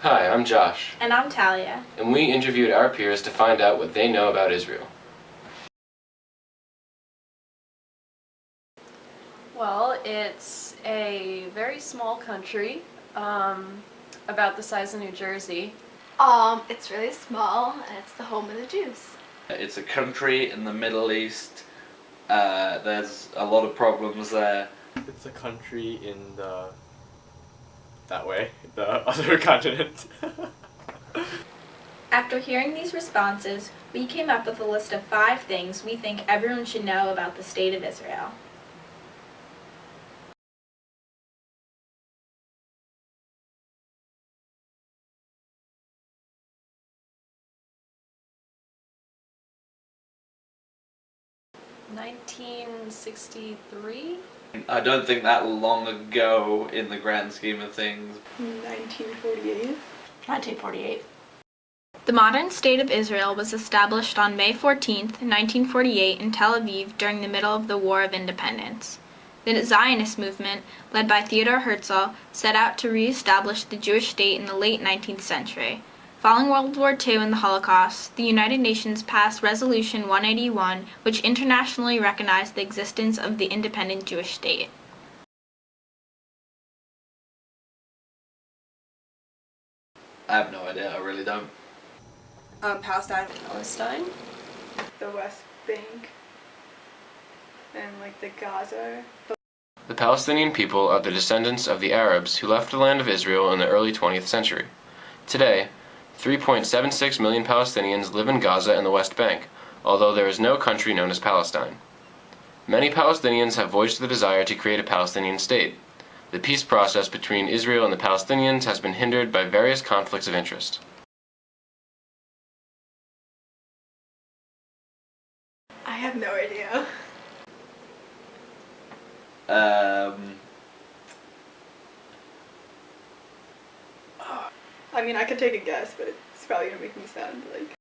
Hi, I'm Josh. And I'm Talia. And we interviewed our peers to find out what they know about Israel. Well, it's a very small country, about the size of New Jersey. It's really small, and it's the home of the Jews. It's a country in the Middle East. There's a lot of problems there. It's a country in that way, the other continent. After hearing these responses, we came up with a list of 5 things we think everyone should know about the State of Israel. (1963). I don't think that long ago in the grand scheme of things. 1948. 1948. The modern State of Israel was established on May 14, 1948 in Tel Aviv during the middle of the War of Independence. The Zionist movement, led by Theodor Herzl, set out to re-establish the Jewish state in the late 19th century. Following World War II and the Holocaust, the United Nations passed Resolution 181, which internationally recognized the existence of the independent Jewish state. I have no idea, I really don't. Palestine. Palestine? The West Bank. And like the Gaza. The Palestinian people are the descendants of the Arabs who left the land of Israel in the early 20th century. Today, 3.76 million Palestinians live in Gaza and the West Bank, although there is no country known as Palestine. Many Palestinians have voiced the desire to create a Palestinian state. The peace process between Israel and the Palestinians has been hindered by various conflicts of interest. I have no idea. I mean, I could take a guess, but it's probably gonna make me sound like...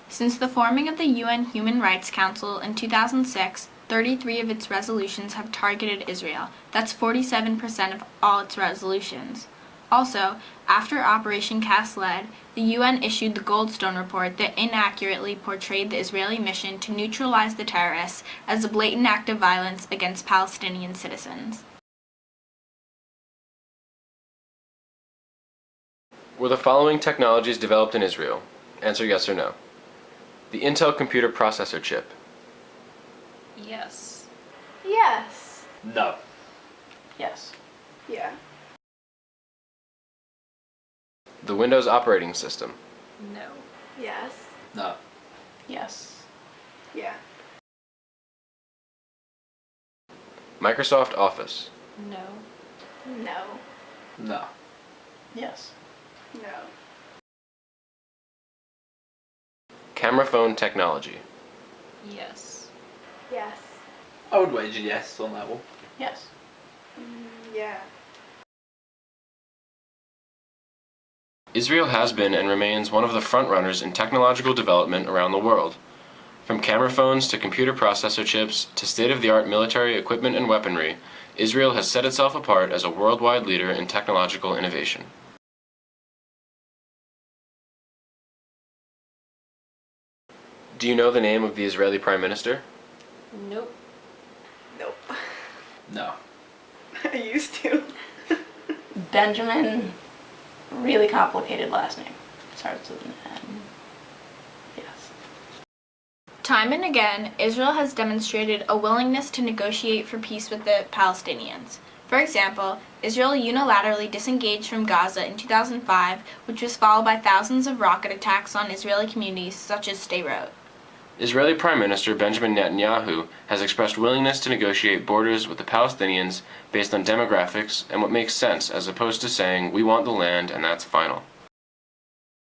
Since the forming of the UN Human Rights Council in 2006, 33 of its resolutions have targeted Israel. That's 47% of all its resolutions. Also, after Operation Cast Lead, the UN issued the Goldstone Report that inaccurately portrayed the Israeli mission to neutralize the terrorists as a blatant act of violence against Palestinian citizens. Were the following technologies developed in Israel? Answer yes or no. The Intel computer processor chip. Yes. Yes. No. Yes. Yeah. The Windows operating system. No. Yes. No. Yes. Yeah. Microsoft Office. No. No. No. Yes. No. Camera phone technology. Yes. Yes. I would wager yes on that one. Yes. Yeah. Israel has been and remains one of the frontrunners in technological development around the world. From camera phones to computer processor chips to state-of-the-art military equipment and weaponry, Israel has set itself apart as a worldwide leader in technological innovation. Do you know the name of the Israeli Prime Minister? Nope. Nope. No. I used to. Benjamin, really complicated last name. Starts with an N. Yes. Time and again, Israel has demonstrated a willingness to negotiate for peace with the Palestinians. For example, Israel unilaterally disengaged from Gaza in 2005, which was followed by thousands of rocket attacks on Israeli communities such as Sderot. Israeli Prime Minister Benjamin Netanyahu has expressed willingness to negotiate borders with the Palestinians based on demographics and what makes sense, as opposed to saying, "We want the land and that's final."